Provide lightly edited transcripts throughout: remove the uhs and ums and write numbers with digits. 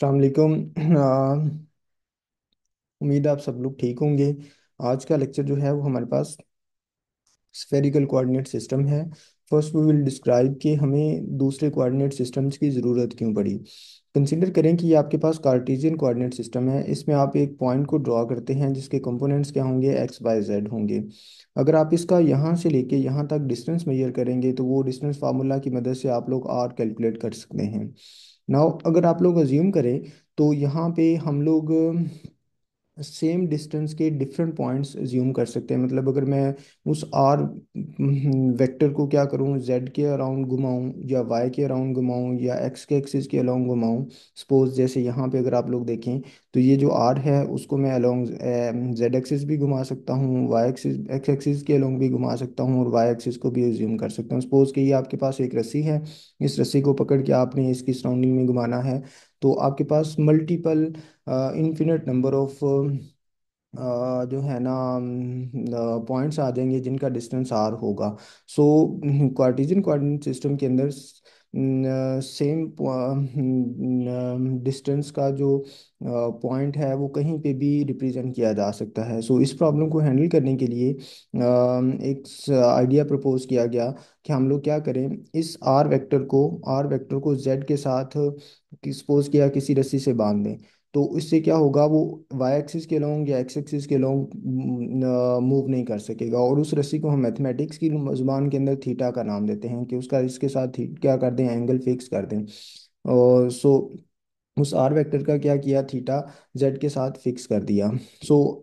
अस्सलाम वालेकुम। उम्मीद है आप सब लोग ठीक होंगे। आज का लेक्चर जो है वो हमारे पास स्फेरिकल कोऑर्डिनेट सिस्टम है। फर्स्ट वी विल डिस्क्राइब कि हमें दूसरे कोऑर्डिनेट सिस्टम्स की ज़रूरत क्यों पड़ी। कंसीडर करें कि ये आपके पास कार्टेशियन कोऑर्डिनेट सिस्टम है। इसमें आप एक पॉइंट को ड्रॉ करते हैं जिसके कंपोनेंट्स क्या होंगे, एक्स वाई जेड होंगे। अगर आप इसका यहाँ से लेके यहाँ तक डिस्टेंस मेजर करेंगे तो वो डिस्टेंस फार्मूला की मदद से आप लोग आर कैलकुलेट कर सकते हैं। नाउ अगर आप लोग अज्यूम करें तो यहाँ पे हम लोग सेम डिस्टेंस के डिफरेंट पॉइंट्स ज्यूम कर सकते हैं। मतलब अगर मैं उस आर वेक्टर को क्या करूँ, जेड के अराउंड घुमाऊँ या वाई के अराउंड घुमाऊँ या एक्स के एक्सिस के अराउंड घुमाऊँ। सपोज जैसे यहाँ पे अगर आप लोग देखें तो ये जो आर है उसको मैं अलोंग जेड एक्सिस भी घुमा सकता हूँ, वाई एक्सिस एक्स एक्सिस के अलोंग भी घुमा सकता हूँ और वाई एक्सिस को भी ज्यूम कर सकता हूँ। सपोज कि ये आपके पास एक रस्सी है, इस रस्सी को पकड़ के आपने इसकी सराउंडिंग में घुमाना है। तो आपके पास मल्टीपल इन्फिनिट नंबर ऑफ जो है ना पॉइंट्स आ जाएंगे जिनका डिस्टेंस आर होगा। सो कार्टेशियन कोऑर्डिनेट सिस्टम के अंदर सेम डिस्टेंस का जो पॉइंट है वो कहीं पे भी रिप्रेजेंट किया जा सकता है। सो इस प्रॉब्लम को हैंडल करने के लिए एक आइडिया प्रपोज किया गया कि हम लोग क्या करें, इस आर वेक्टर को जेड के साथ सपोज किया किसी रस्सी से बांध दें। तो इससे क्या होगा, वो वाई एक्सिस के लॉन्ग या एक्स एक्सिस के लॉन्ग मूव नहीं कर सकेगा। और उस रस्सी को हम मैथमेटिक्स की जुबान के अंदर थीटा का नाम देते हैं कि उसका इसके साथ क्या कर दें, एंगल फिक्स कर दें। और सो उस आर वेक्टर का क्या किया, थीटा जेड के साथ फिक्स कर दिया। सो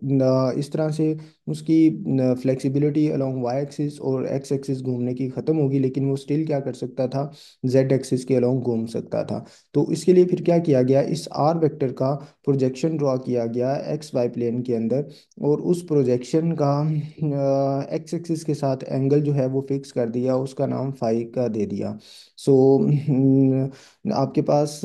इस तरह से उसकी फ्लेक्सिबिलिटी अलोंग वाई एक्सिस और एक्स एक्सिस घूमने की ख़त्म होगी, लेकिन वो स्टिल क्या कर सकता था, जेड एक्सिस के अलोंग घूम सकता था। तो इसके लिए फिर क्या किया गया, इस आर वेक्टर का प्रोजेक्शन ड्रॉ किया गया एक्स वाई प्लेन के अंदर। और उस प्रोजेक्शन का एक्स एक्सिस के साथ एंगल जो है वो फिक्स कर दिया, उसका नाम फाई का दे दिया। सो आपके पास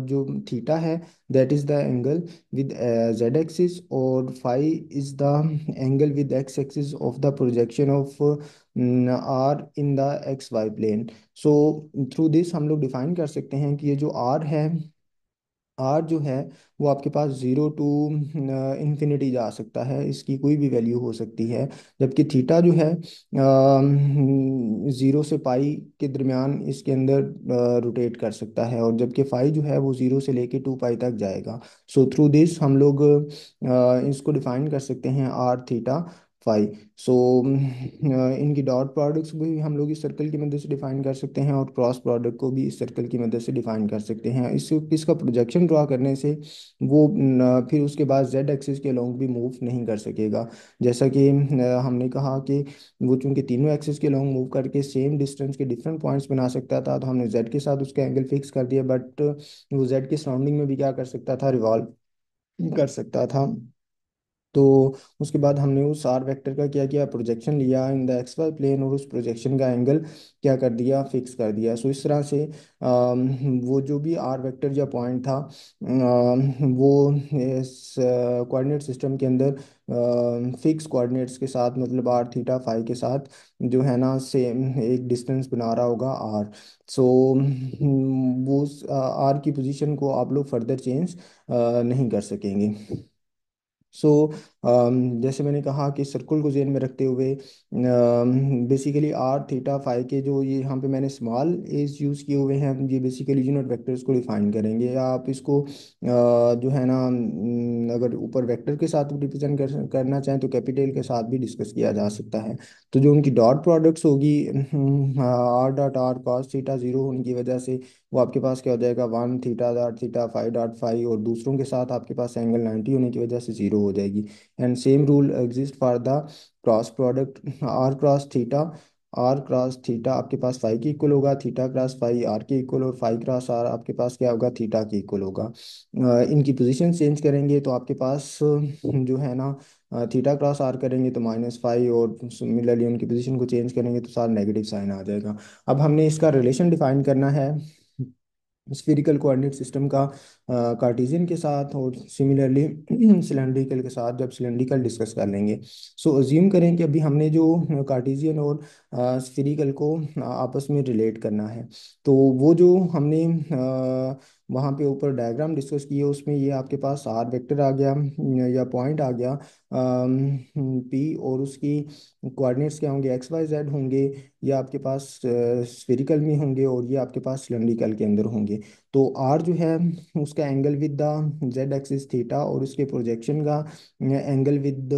जो थीटा है that is the angle with z axis, और phi is the angle with x axis of the projection of r in the x y plane. So through this हम लोग डिफाइन कर सकते हैं कि ये जो आर है, आर जो है वो आपके पास ज़ीरो टू इन्फिनिटी जा सकता है, इसकी कोई भी वैल्यू हो सकती है। जबकि थीटा जो है ज़ीरो से पाई के दरमियान इसके अंदर रोटेट कर सकता है, और जबकि फाई जो है वो ज़ीरो से लेके टू पाई तक जाएगा। सो थ्रू दिस हम लोग इसको डिफाइन कर सकते हैं आर थीटा फाई। सो इनकी डॉट प्रोडक्ट्स भी हम लोग इस सर्कल की मदद से डिफाइन कर सकते हैं और क्रॉस प्रोडक्ट को भी इस सर्कल की मदद से डिफाइन कर सकते हैं। इसका प्रोजेक्शन ड्रॉ करने से वो फिर उसके बाद जेड एक्सिस के लॉन्ग भी मूव नहीं कर सकेगा। जैसा कि हमने कहा कि वो चूंकि तीनों एक्सिस के लॉन्ग मूव करके सेम डिस्टेंस के डिफरेंट पॉइंट्स बना सकता था, तो हमने जेड के साथ उसका एंगल फिक्स कर दिया, बट वो जेड के सराउंडिंग में भी क्या कर सकता था, रिवॉल्व कर सकता था। तो उसके बाद हमने उस आर वेक्टर का क्या किया, प्रोजेक्शन लिया in the x y plane, और उस प्रोजेक्शन का एंगल क्या कर दिया, फिक्स कर दिया। सो इस तरह से वो जो भी आर वेक्टर या पॉइंट था वो इस कोऑर्डिनेट सिस्टम के अंदर फिक्स कोऑर्डिनेट्स के साथ, मतलब आर थीटा फाई के साथ जो है ना सेम एक डिस्टेंस बना रहा होगा आर। सो वो आर की पोजीशन को आप लोग फर्दर चेंज नहीं कर सकेंगे। सो जैसे मैंने कहा कि सर्कुल को जेन में रखते हुए बेसिकली आर थीटा फाई के जो ये यहाँ पे मैंने स्मॉल एज यूज़ किए हुए हैं, ये बेसिकली यूनिट वेक्टर्स को डिफाइन करेंगे। या आप इसको जो है ना अगर ऊपर वेक्टर के साथ रिप्रेजेंट करना चाहें तो कैपिटल के साथ भी डिस्कस किया जा सकता है। तो जो उनकी डॉट प्रोडक्ट्स होगी, R dot are cos theta zero होने की वजह से वो आपके पास क्या हो जाएगा, one theta dot theta five dot five, और दूसरों के साथ आपके पास एंगल 90 होने की वजह से जीरो हो जाएगी। And same rule exist for the cross product r cross theta आपके पास फाइव के इक्वल होगा, थीटा क्रॉस फाइव आर के इक्वल, और फाइव क्रॉस आर आपके पास क्या होगा, थीटा के इक्वल होगा। इनकी पोजीशन चेंज करेंगे तो आपके पास जो है ना थीटा क्रॉस आर करेंगे तो -5, और सिमिलरली उनकी पोजीशन को चेंज करेंगे तो सारा नेगेटिव साइन आ जाएगा। अब हमने इसका रिलेशन डिफाइन करना है स्फेरिकल कोऑर्डिनेट सिस्टम का कार्टेशियन के साथ, और सिमिलरली सिलेंड्रिकल के साथ जब सिलेंड्रिकल डिस्कस कर लेंगे। सो अज्यूम करें कि अभी हमने जो कार्टेशियन और स्फेरिकल को आपस में रिलेट करना है। तो वो जो हमने वहाँ पे ऊपर डायग्राम डिस्कस किए, उसमें ये आपके पास आर वेक्टर आ गया या पॉइंट आ गया पी, और उसकी कोऑर्डिनेट्स क्या होंगे, एक्स वाई जेड होंगे, ये आपके पास स्फेरिकल में होंगे और ये आपके पास सिलेंड्रिकल के अंदर होंगे। तो आर जो है उसका angle with the Z axis theta, और उसके प्रोजेक्शन का एंगल विद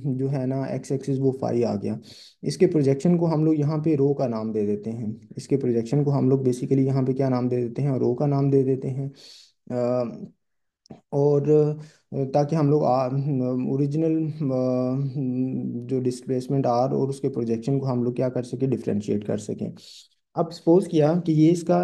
जो है ना एक्स एक्सिस वो फाई आ गया। इसके प्रोजेक्शन को हम लोग यहाँ पे रो का नाम दे देते हैं, इसके प्रोजेक्शन को हम लोग बेसिकली यहाँ पे क्या नाम दे देते हैं, रो का नाम दे देते हैं। और ताकि हम लोग ओरिजिनल जो डिस्प्लेसमेंट आर और उसके प्रोजेक्शन को हम लोग क्या कर सके, डिफ्रेंशिएट कर सकें। अब सपोज किया कि ये इसका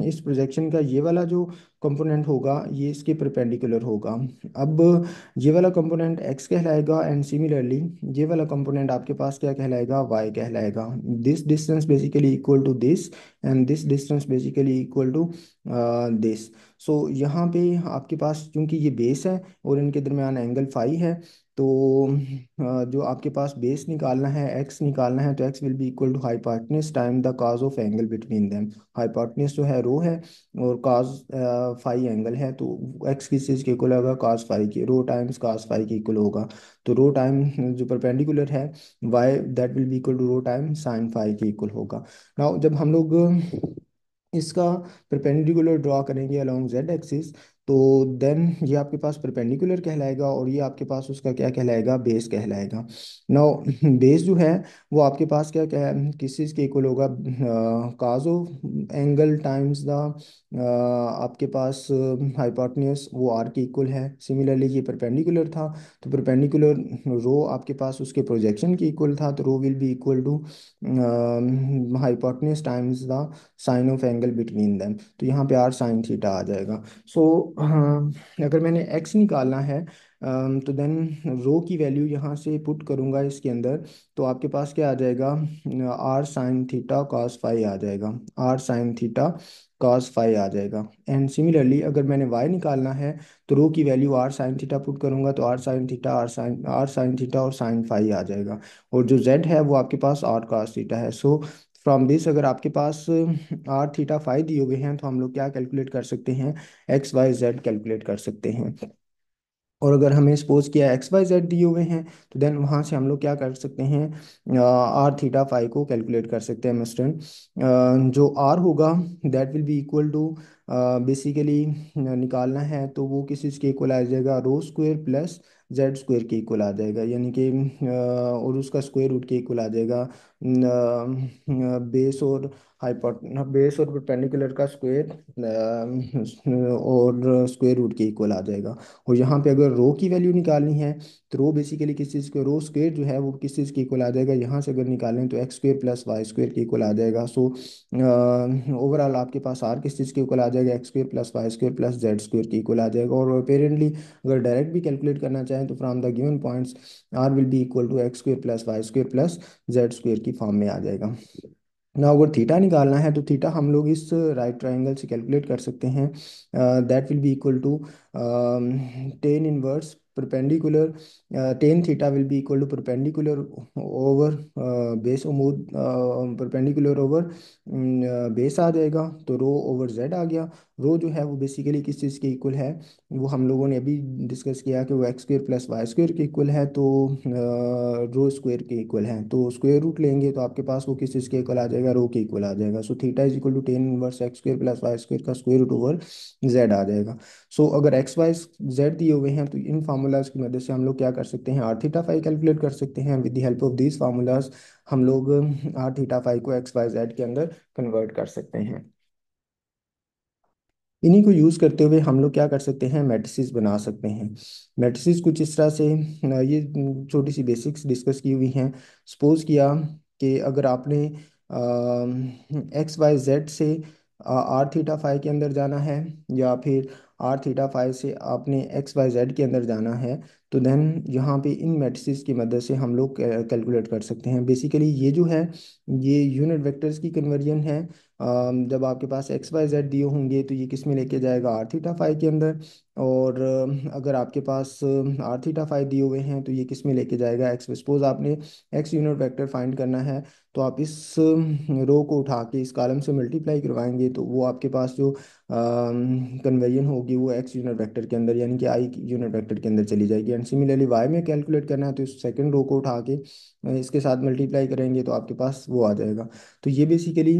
इस प्रोजेक्शन का ये वाला जो कंपोनेंट होगा ये इसके परपेंडिकुलर होगा। अब ये वाला कंपोनेंट x कहलाएगा, एंड सिमिलरली ये वाला कंपोनेंट आपके पास क्या कहलाएगा, y कहलाएगा। This distance basically equal to this, and this distance basically equal to this. So यहाँ पे आपके पास क्योंकि ये बेस है और इनके दरमियान एंगल फाई है, तो जो आपके पास बेस निकालना है, एक्स निकालना है, तो x will be equal to hypotenuse time the cos of angle between them. Hypotenuse जो है रो है और काज फाई एंगल है, तो एक्स किस चीज़ के इक्वल होगा, काज फाई की, रो टाइम्स काज फाई के इक्वल होगा। तो रो टाइम जो परपेंडिकुलर है y, that will be equal to rho time sine phi के इक्वल होगा। नाउ जब हम लोग इसका परपेंडिकुलर ड्रॉ करेंगे अलोंग जेड एक्सिस, तो देन ये आपके पास परपेंडिकुलर कहलाएगा और ये आपके पास उसका क्या कहलाएगा, बेस कहलाएगा। नाउ बेस जो है वो आपके पास क्या क्या किस चीज़ के इक्वल होगा, काज ऑफ एंगल टाइम्स द आपके पास हाइपोटेन्यूज, वो आर के इक्वल है। सिमिलरली ये परपेंडिकुलर था, तो परपेंडिकुलर रो आपके पास उसके प्रोजेक्शन के इक्वल था, तो rho will be equal to hypotenuse times the sine of angle between them. तो यहाँ पे आर साइन थीटा आ जाएगा। सो अगर मैंने एक्स निकालना है तो देन रो की वैल्यू यहाँ से पुट करूँगा इसके अंदर, तो आपके पास क्या आ जाएगा, r sine theta cos phi आ जाएगा, r sine theta cos phi आ जाएगा। एंड सिमिलरली अगर मैंने वाई निकालना है, तो रो की value r sine theta put करूंगा, तो आर साइन थीटा और साइन फाई आ जाएगा। और जो जेड है वो आपके पास आर कॉस थीटा है। सो फ्रॉम दिस अगर आपके पास आर थीटा फाई दिए हुए हैं, तो हम लोग क्या कैलकुलेट कर सकते हैं, एक्स वाई जेड कैलकुलेट कर सकते हैं। और अगर हमें सपोज किया एक्स वाई जेड दिए हुए हैं, तो देन वहाँ से हम लोग क्या कर सकते हैं, आर थीटा फाई को कैलकुलेट कर सकते हैं मिस्टर। जो आर होगा that will be equal to basically निकालना है, तो वो किस चीज़ के इक्वल आ जाएगा, रो स्क्वायर प्लस जेड स्क्वायर के इक्वल आ जाएगा, यानी कि और उसका स्क्वायर रूट के इक्वल आ जाएगा। बेस और हाइपोट बेस और परपेंडिकुलर का स्क्वायर और स्क्वायर रूट के इक्वल आ जाएगा। और यहाँ पे अगर रो की वैल्यू निकालनी है, तो रो बेसिकली किस चीज़ के, रो स्क्वायर जो है वो किस चीज़ के इक्वल आ जाएगा, यहाँ से अगर निकालें तो x square plus y square के इक्वल आ जाएगा। सो ओवरऑल आपके पास आर किस चीज़ के इक्वल आ जाएगा, x square plus y square plus z square के इक्वल आ जाएगा। और अपेरेंटली अगर डायरेक्ट भी कैलकुलेट करना चाहें, तो from the given points r will be equal to x square plus y square plus z square की फॉर्म में आ जाएगा। ना अगर थीटा निकालना है, तो थीटा हम लोग इस राइट ट्रायंगल से कैलकुलेट कर सकते हैं। That will be equal to tan inverse perpendicular, tan theta will be equal to perpendicular over base उमूद, परपेंडिकुलर ओवर बेस आ जाएगा, तो रो ओवर जेड आ गया। रो जो है वो बेसिकली किस चीज़ के इक्वल है, वो हम लोगों ने अभी डिस्कस किया कि वो x square plus y square के इक्वल है, तो रो स्क्वायर के इक्वल है, तो स्क्वायर रूट लेंगे तो आपके पास वो किस चीज़ के इक्वल आ जाएगा, रो के इक्वल आ जाएगा। So theta is equal to tan inverse x square plus y square का स्क्वायर रूट ओवर जेड आ जाएगा। सो अगर एक्स वाई जेड दिए हुए हैं, तो इन फार्मूलाज की मदद से हम लोग क्या कर सकते हैं, आर थीटा फाई कैलकुलेट कर सकते हैं। With the help of these formulas हम लोग आर थीटा फाई को एक्स वाई जेड के अंदर कन्वर्ट कर सकते हैं। इन्हीं को यूज़ करते हुए हम लोग क्या कर सकते हैं, मैट्रिसेस बना सकते हैं। मैट्रिसेस कुछ इस तरह से, ये छोटी सी बेसिक्स डिस्कस की हुई हैं। सपोज किया कि अगर आपने एक्स वाई जेड से आर थीटा फाई के अंदर जाना है, या फिर आर थीटा फाई से आपने एक्स वाई जेड के अंदर जाना है, तो देन यहाँ पे इन मैट्रिसेस की मदद से हम लोग कैलकुलेट कर सकते हैं। बेसिकली ये जो है ये यूनिट वेक्टर्स की कन्वर्जन है जब आपके पास एक्स वाई जेड दिए होंगे तो ये किस में लेके जाएगा, आर थीटा फाई के अंदर। और अगर आपके पास आर थीटा फाई दिए हुए हैं तो ये किस में लेके जाएगा, एक्स। सपोज आपने एक्स यूनिट वेक्टर फाइंड करना है, तो आप इस रो को उठा के इस कॉलम से मल्टीप्लाई करवाएंगे तो वो आपके पास जो कन्वर्जन होगी वो एक्स यूनिट वेक्टर के अंदर यानी कि आई यूनिट वेक्टर के अंदर चली जाएगी। एंड सिमिलरली वाई में कैलकुलेट करना है तो इस सेकंड रो को उठा के इसके साथ मल्टीप्लाई करेंगे तो आपके पास वो आ जाएगा। तो ये बेसिकली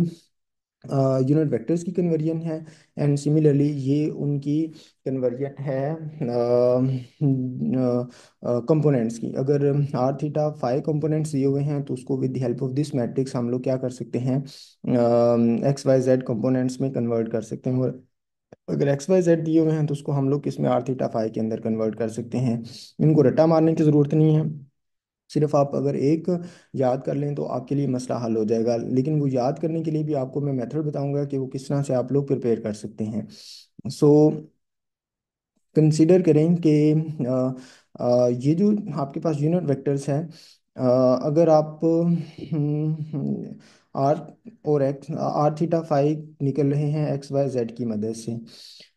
यूनिट वेक्टर्स की कन्वर्जन है। एंड सिमिलरली ये उनकी कन्वर्जन है कंपोनेंट्स की। अगर आर थीटा फाइव कंपोनेंट्स दिए हुए हैं तो उसको with the help of this matrix हम लोग क्या कर सकते हैं, एक्स वाई जेड कंपोनेंट्स में कन्वर्ट कर सकते हैं। और अगर एक्स वाई जेड दिए हुए हैं तो उसको हम लोग किस में, आर थीटा फाइव के अंदर कन्वर्ट कर सकते हैं। इनको रट्टा मारने की ज़रूरत नहीं है, सिर्फ आप अगर एक याद कर लें तो आपके लिए मसला हल हो जाएगा। लेकिन वो याद करने के लिए भी आपको मैं मेथड बताऊंगा कि वो किस तरह से आप लोग प्रिपेयर कर सकते हैं। सो कंसिडर करें कि ये जो आपके पास यूनिट वेक्टर्स हैं, अगर आप आर और एक्स, आर थीटा फाइव निकल रहे हैं एक्स वाई जेड की मदद से।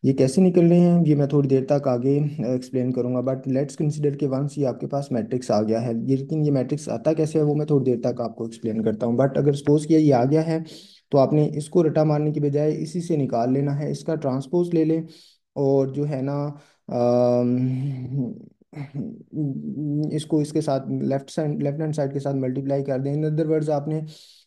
ये कैसे निकल रहे हैं ये मैं थोड़ी देर तक आगे एक्सप्लेन करूंगा, बट लेट्स कंसिडर कि वंस ये आपके पास मैट्रिक्स आ गया है, लेकिन ये मैट्रिक्स आता कैसे है वो मैं थोड़ी देर तक आपको एक्सप्लेन करता हूँ। बट अगर सपोज किया ये आ गया है तो आपने इसको रटा मारने की बजाय इसी से निकाल लेना है, इसका ट्रांसपोज ले लें। और जो है ना इसको इसके साथ लेफ्ट हैंड साइड के साथ मल्टीप्लाई कर दें। इन अदर वर्ड्स आपने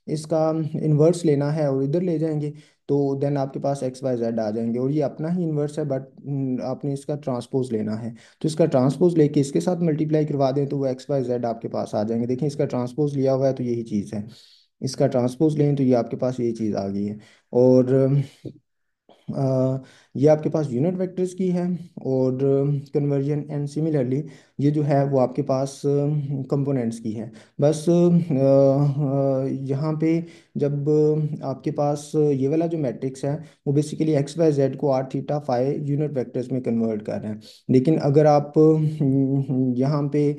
इसका इन्वर्स लेना है और इधर ले जाएंगे तो देन आपके पास एक्स वाई जेड आ जाएंगे। और ये अपना ही इन्वर्स है बट आपने इसका ट्रांसपोज लेना है, तो इसका ट्रांसपोज लेके इसके साथ मल्टीप्लाई करवा दें तो वो एक्स वाई जेड आपके पास आ जाएंगे। देखिए इसका ट्रांसपोज लिया हुआ है तो यही चीज़ है, इसका ट्रांसपोज लें तो ये आपके पास यही चीज़ आ गई है। और ये आपके पास यूनिट वेक्टर्स की है और कन्वर्जन। एंड सिमिलरली ये जो है वो आपके पास कंपोनेंट्स की है। बस यहाँ पे जब आपके पास ये वाला जो मैट्रिक्स है वो बेसिकली एक्स वाई जेड को r theta phi unit vectors में कन्वर्ट कर रहे हैं। लेकिन अगर आप यहाँ पे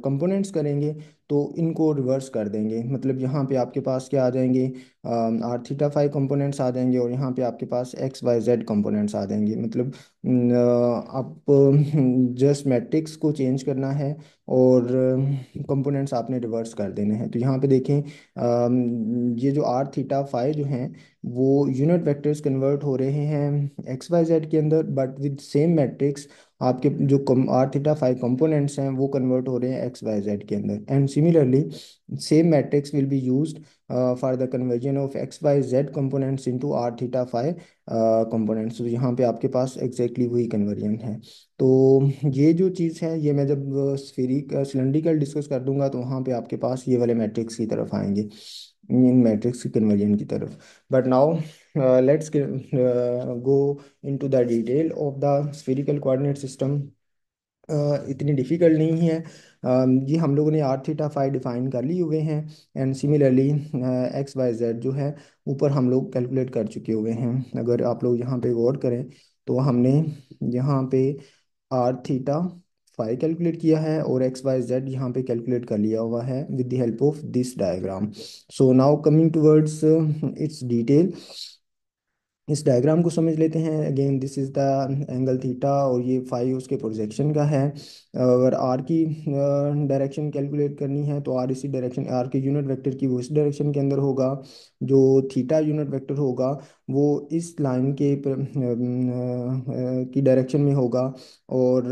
कंपोनेंट्स करेंगे तो इनको रिवर्स कर देंगे। मतलब यहाँ पे आपके पास क्या आ जाएंगे, आर थीटा फाइव कंपोनेंट्स आ जाएंगे और यहाँ पे आपके पास एक्स वाई जेड कंपोनेंट्स आ जाएंगे। मतलब आप जस्ट मैट्रिक्स को चेंज करना है और कंपोनेंट्स आपने रिवर्स कर देने हैं। तो यहाँ पे देखें ये जो आर थीटा फाइव जो हैं वो यूनिट वेक्टर्स कन्वर्ट हो रहे हैं एक्स वाई जेड के अंदर, बट विद सेम मैट्रिक्स आपके जो आर थीटा फाइव कंपोनेंट्स हैं वो कन्वर्ट हो रहे हैं एक्स वाई जेड के अंदर। And similarly same matrix will be used for the conversion of x y z components into r theta phi components. तो यहाँ पे आपके पास एग्जैक्टली वही कन्वर्जन है। तो ये जो चीज़ है ये मैं जब स्फेरिक सिलेंड्रिकल डिस्कस कर दूंगा तो वहाँ पे आपके पास ये वाले मैट्रिक्स की तरफ आएंगे, इन मैट्रिक्स की कन्वर्जन की तरफ। But now let's go into the detail of the spherical coordinate system. इतनी डिफ़िकल्ट नहीं है। ये हम लोगों ने आर थीटा फाइव डिफाइन कर लिए हुए हैं। And similarly x y z जो है ऊपर हम लोग कैलकुलेट कर चुके हुए हैं। अगर आप लोग यहाँ पे गौर करें तो हमने यहाँ पे आर थीटा फाइव कैलकुलेट किया है और एक्स वाई जेड यहाँ पे कैलकुलेट कर लिया हुआ है with the help of this diagram. So now coming towards its detail, इस डायग्राम को समझ लेते हैं। Again this is the angle theta और ये फाई उसके प्रोजेक्शन का है। अगर आर की डायरेक्शन कैलकुलेट करनी है तो आर इसी डायरेक्शन, आर के यूनिट वेक्टर की वो इस डायरेक्शन के अंदर होगा। जो थीटा यूनिट वेक्टर होगा वो इस लाइन के की डायरेक्शन में होगा। और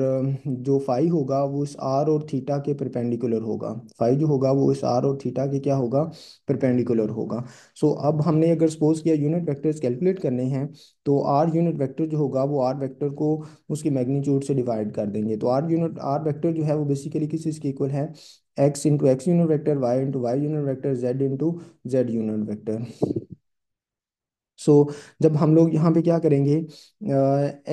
जो फाई होगा वो इस आर और थीटा के परपेंडिकुलर होगा। फाई जो होगा वो इस आर और थीटा के क्या होगा, परपेंडिकुलर होगा। सो अब हमने अगर सपोज किया यूनिट वेक्टर्स कैलकुलेट करने हैं तो आर यूनिट वेक्टर जो होगा वो आर वेक्टर को उसकी मैग्नीट्यूड से डिवाइड कर देंगे। तो आर वेक्टर जो है वो बेसिकली किस चीज़ के इक्वल है, x into x unit vector, y into y unit vector, z into z unit vector. So जब हम लोग यहाँ पे क्या करेंगे,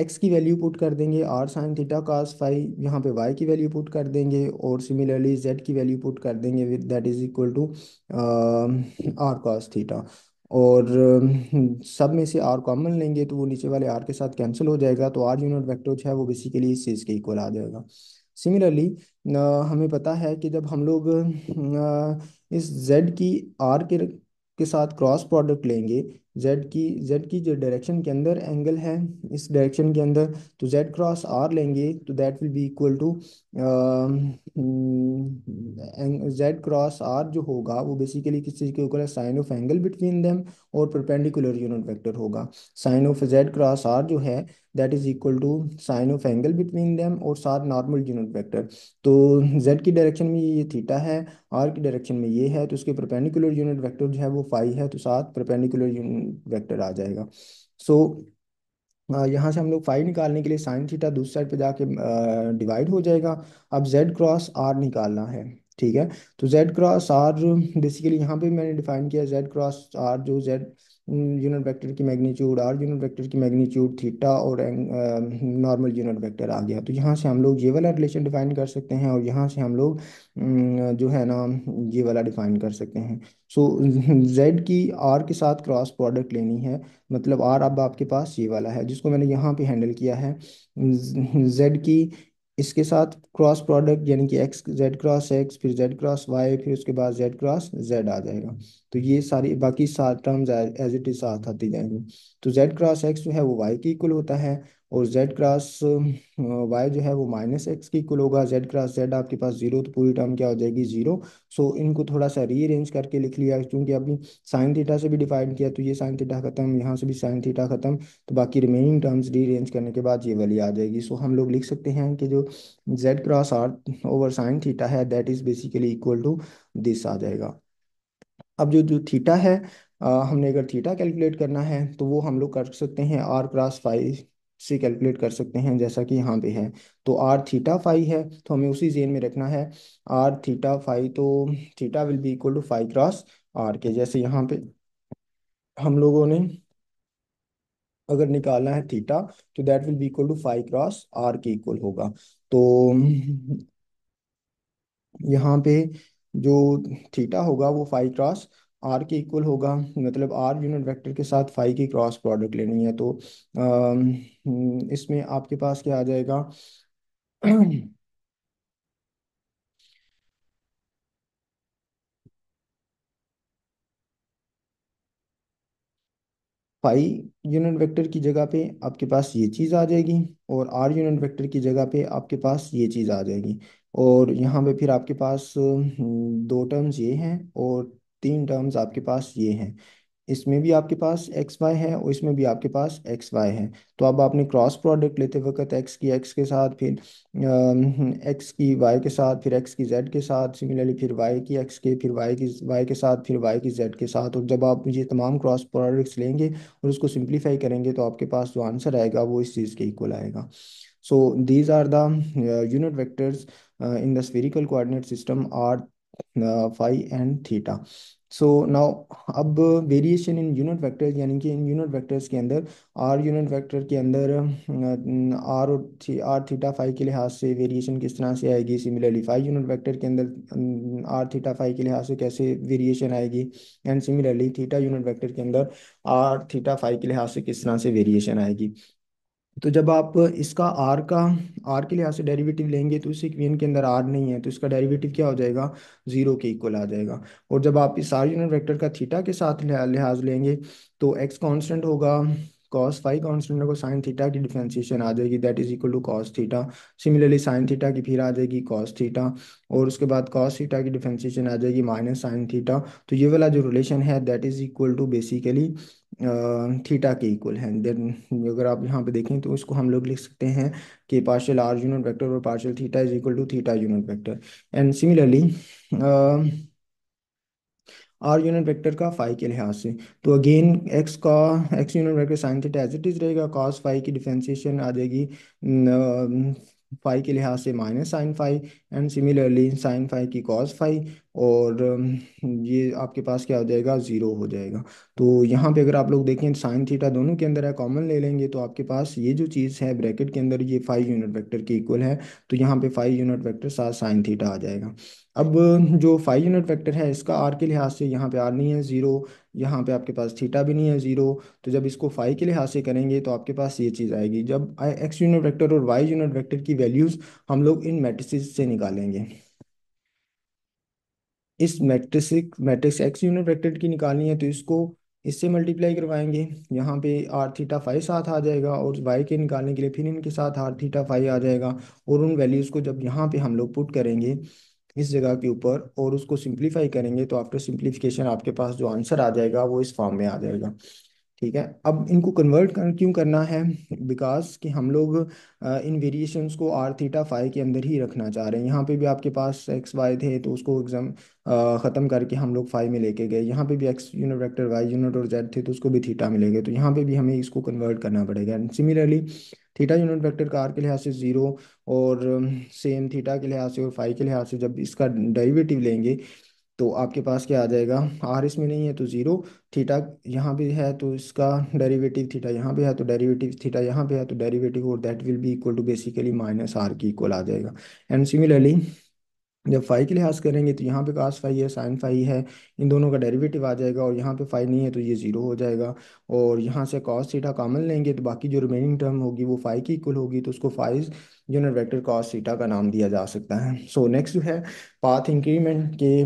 एक्स की वैल्यू पुट कर देंगे r sine theta cos phi, यहाँ पे वाई की वैल्यू पुट कर देंगे और सिमिलरली जेड की वैल्यू पुट कर देंगे with that is equal to r cos theta. और सब में से आर कॉमन लेंगे तो वो नीचे वाले आर के साथ कैंसिल हो जाएगा, तो आर यूनिट वेक्टर जो है वो बेसिकली इस चीज़ के इक्वल आ जाएगा। सिमिलरली हमें पता है कि जब हम लोग इस जेड की आर के के साथ क्रॉस प्रोडक्ट लेंगे, जेड की जो डायरेक्शन के अंदर एंगल है, इस डायरेक्शन के अंदर, तो जेड क्रॉस आर लेंगे तो that will be equal to z cross r जो होगा वो बेसिकली किस चीज़ के इक्वल है, sine of angle between them और परपेंडिकुलर यूनिट वेक्टर होगा। Sine of z cross r जो है that is equal to sine of angle between them और साथ नॉर्मल यूनिट वेक्टर। तो जेड की डायरेक्शन में ये थीटा है, आर की डायरेक्शन में ये है, तो उसके परपेंडिकुलर यूनिट वेक्टर जो है वो फाई है, तो साथ परपेंडिकुलर यूनिट वेक्टर आ जाएगा। सो यहाँ से हम लोग फाई निकालने के लिए साइन थीटा दूसरी साइड पे जाके डिवाइड हो जाएगा। अब जेड क्रॉस आर निकालना है, ठीक है। तो जेड क्रॉस आर बेसिकली यहाँ पे मैंने डिफाइन किया जेड क्रॉस आर, जो जेड यूनिट वेक्टर की मैग्नीट्यूड, आर यूनिट वेक्टर की मैग्नीट्यूड, थीटा और नॉर्मल यूनिट वेक्टर आ गया। तो यहाँ से हम लोग ये वाला रिलेशन डिफाइन कर सकते हैं और यहाँ से हम लोग जो है ना ये वाला डिफाइन कर सकते हैं। सो जेड की आर के साथ क्रॉस प्रोडक्ट लेनी है, मतलब आर अब आपके पास ये वाला है जिसको मैंने यहाँ पे हैंडल किया है, जेड की इसके साथ क्रॉस प्रोडक्ट यानी कि एक्स जेड क्रॉस एक्स, फिर जेड क्रॉस वाई, फिर उसके बाद जेड क्रॉस जेड आ जाएगा। तो ये सारी बाकी सात टर्म्स एज इट इज साथ आती जाएंगी। तो जेड क्रॉस एक्स जो है वो वाई के इक्वल होता है, और जेड क्रॉस वाई जो है वो माइनस एक्स के इक्वल होगा। जेड क्रॉस जेड आपके पास जीरो, तो पूरी टर्म क्या हो जाएगी, जीरो। सो इनको थोड़ा सा रीअरेंज करके लिख लिया, क्योंकि अभी साइन थीटा से भी डिफाइन किया, तो ये साइन थीटा खत्म, यहाँ से भी साइन थीटा खत्म, तो बाकी रिमेनिंग टर्म्स रीअरेंज करने के बाद ये वाली आ जाएगी। सो हम लोग लिख सकते हैं कि जो z cross r over sine theta है that is basically equal to this आ जाएगा। अब जो जो थीटा है, हमने अगर थीटा कैलकुलेट करना है तो वो हम लोग कर सकते हैं आर क्रॉस फाइव से कैलकुलेट कर सकते हैं, जैसा कि यहाँ पे है। तो आर थीटा फाइव है तो हमें उसी जेन में रखना है आर थीटा फाइव, तो theta will be equal to phi cross r के, जैसे यहाँ पे हम लोगों ने अगर निकालना है थीटा, तो that will be equal to phi cross r के इक्वल होगा। तो यहाँ पे जो थीटा होगा वो फाइव क्रॉस आर के इक्वल होगा, मतलब आर यूनिट वेक्टर के साथ फाइव की क्रॉस प्रोडक्ट लेनी है। तो इसमें आपके पास क्या आ जाएगा, फाइव यूनिट वेक्टर की जगह पे आपके पास ये चीज़ आ जाएगी, और आर यूनिट वेक्टर की जगह पे आपके पास ये चीज़ आ जाएगी। और यहाँ पे फिर आपके पास दो टर्म्स ये हैं और तीन टर्म्स आपके पास ये हैं। इसमें भी आपके पास एक्स वाई है और इसमें भी आपके पास एक्स वाई है। तो अब आपने क्रॉस प्रोडक्ट लेते वक्त एक्स की एक्स के साथ, फिर एक्स की वाई के साथ, फिर एक्स की जेड के साथ, सिमिलरली फिर वाई की एक्स के, फिर वाई की वाई के साथ, फिर वाई की जेड के साथ, और जब आप ये तमाम क्रॉस प्रोडक्ट्स लेंगे और उसको सिंप्लीफाई करेंगे तो आपके पास जो आंसर आएगा वो इस चीज़ के इक्वल आएगा। So these are the unit vectors in the spherical coordinate system are phi and theta. So now अब वेरिएशन इन यूनिट वेक्टर्स, यानी कि इन यूनिट वेक्टर्स के अंदर आर यूनिट वेक्टर के अंदर आर और आर थीटा फाई के लिहाज से वेरिएशन किस तरह से आएगी, सिमिलरली फाई यूनिट वेक्टर के अंदर आर थीटा फाई के लिहाज से कैसे वेरिएशन आएगी, and similarly theta unit vector के अंदर आर थीटा फाई के लिहाज से किस तरह से वेरिएशन आएगी। तो जब आप इसका आर के लिहाज से डेरिवेटिव लेंगे तो इस इक्वेशन के अंदर आर नहीं है, तो इसका डेरिवेटिव क्या हो जाएगा, जीरो के इक्वल आ जाएगा। और जब आप इस आर यूनिट वेक्टर का थीटा के साथ लिहाज लेंगे तो एक्स कांस्टेंट होगा, कॉस फाई कांस्टेंट होगा, साइन थीटा की डिफरेंशिएशन आ जाएगी that is equal to cos theta. Similarly sine theta की फिर आ जाएगी कॉस थीटा, और उसके बाद कॉस थीटा की डिफरेंशिएशन आ जाएगी माइनस साइन थीटा। तो ये वाला जो रिलेशन है that is equal to basically theta के इक्वल है। देन अगर आप यहाँ पे देखें तो इसको हम लोग लिख सकते हैं कि पार्शियल आर यूनिट वेक्टर और partial theta is equal to theta unit vector. And similarly r unit vector का फाई के लिहाज से, तो again x unit vector sine theta as it is रहेगा, कॉस फाई की डिफरेंशिएशन आ जाएगी फाई के लिहाज से minus sine phi, and similarly sine phi की कॉस फाई, और ये आपके पास क्या हो जाएगा, जीरो हो जाएगा। तो यहाँ पे अगर आप लोग देखें साइन थीटा दोनों के अंदर है, कॉमन ले लेंगे तो आपके पास ये जो चीज़ है ब्रैकेट के अंदर ये फाइव यूनिट वेक्टर के इक्वल है, तो यहाँ पे फाइव यूनिट वेक्टर साथ साइन थीटा आ जाएगा। अब जो फाइव यूनिट वेक्टर है इसका आर के लिहाज से यहाँ पे आर नहीं है, जीरो, यहाँ पे आपके पास थीटा भी नहीं है, जीरो। तो जब इसको फाइव के लिहाज से करेंगे तो आपके पास ये चीज़ आएगी, जब एक्स यूनिट वेक्टर और वाई यूनिट वेक्टर की वैल्यूज़ हम लोग इन मैट्रिसेस से निकालेंगे। इस मैट्रिक्स एक्स यूनिट वेक्टर की निकालनी है तो इसको इससे मल्टीप्लाई करवाएंगे। यहाँ पे आर थीटा फाइव साथ आ जाएगा, और वाई के निकालने के लिए फिर इनके साथ आर थीटा फाइव आ जाएगा। और उन वैल्यूज़ को जब यहाँ पे हम लोग पुट करेंगे इस जगह के ऊपर और उसको सिंप्लीफाई करेंगे, तो आफ्टर सिंप्लीफिकेशन आपके पास जो आंसर आ जाएगा वो इस फॉर्म में आ जाएगा। ठीक है, अब इनको क्यों करना है? बिकॉज कि हम लोग इन वेरिएशंस को आर थीटा फाई के अंदर ही रखना चाह रहे हैं। यहाँ पे भी आपके पास एक्स वाई थे तो उसको ख़त्म करके हम लोग फाई में लेके गए। यहाँ पे भी x unit vector, y unit और जेड थे तो उसको भी थीटा में ले गए। तो यहाँ पे भी हमें इसको कन्वर्ट करना पड़ेगा। And similarly theta unit vector का आर के लिहाज से ज़ीरो, और सेम थीटा के लिहाज से और फाई के लिहाज से जब इसका डेरिवेटिव लेंगे तो आपके पास क्या आ जाएगा? आर इसमें नहीं है तो ज़ीरो, थीटा यहाँ पे है तो इसका डेरिवेटिव थीटा यहाँ पे है तो डेरिवेटिव थीटा यहाँ पे है तो डेरिवेटिव, और that will be equal to basically minus r की इक्वल आ जाएगा। एंड सिमिलरली जब फाई के लिहाज करेंगे तो यहाँ पे कास फाई है, साइन फाई है, इन दोनों का डेरिवेटिव आ जाएगा, और यहाँ पे फाई नहीं है तो ये ज़ीरो हो जाएगा। और यहाँ से कॉस थीटा कॉमन लेंगे तो बाकी जो रिमेनिंग टर्म होगी वो फाई की इक्वल होगी, तो उसको five unit vector cos theta का नाम दिया जा सकता है। सो नेक्स्ट जो है पाथ इंक्रीमेंट के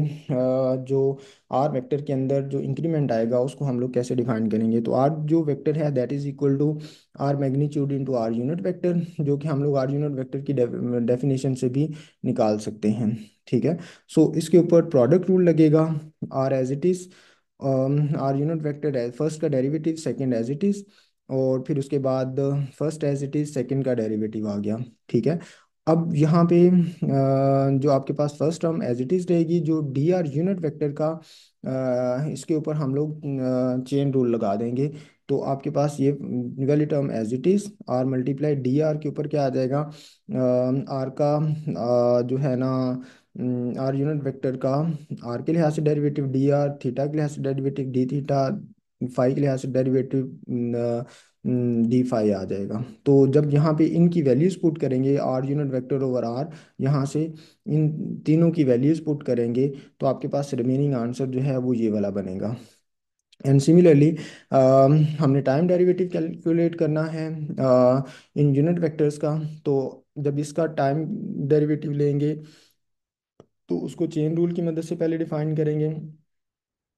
जो आर वेक्टर के अंदर जो इंक्रीमेंट आएगा उसको हम लोग कैसे डिफाइन करेंगे? तो आर जो वेक्टर है that is equal to r magnitude into r unit vector, जो कि हम लोग आर यूनिट वेक्टर की डेफिनेशन से भी निकाल सकते हैं। ठीक है, सो इसके ऊपर प्रोडक्ट रूल लगेगा। R as it is, r unit vector first का derivative second as it is, और फिर उसके बाद first as it is second का डेरिवेटिव आ गया। ठीक है, अब यहाँ पे जो आपके पास first term as it is रहेगी, जो डी आर यूनिट वेक्टर का इसके ऊपर हम लोग चेन रूल लगा देंगे। तो आपके पास ये वाली term as it is r multiply d r के ऊपर क्या आ जाएगा? आर का जो है ना, आर यूनिट वेक्टर का आर के लिहाज से डेरिवेटिव डी आर, थीटा के लिहाज से डेरिवेटिव डी थीटा, फाई के लिहाज से डेरिवेटिव डी फाई आ जाएगा। तो जब यहाँ पे इनकी वैल्यूज पुट करेंगे r unit vector over r, यहाँ से इन तीनों की वैल्यूज पुट करेंगे तो आपके पास रिमेनिंग आंसर जो है वो ये वाला बनेगा। एंड सिमिलरली हमने टाइम डेरिवेटिव कैलकुलेट करना है इन यूनिट वेक्टर्स का। तो जब इसका टाइम डेरिवेटिव लेंगे तो उसको चेन रूल की मदद से पहले डिफाइन करेंगे।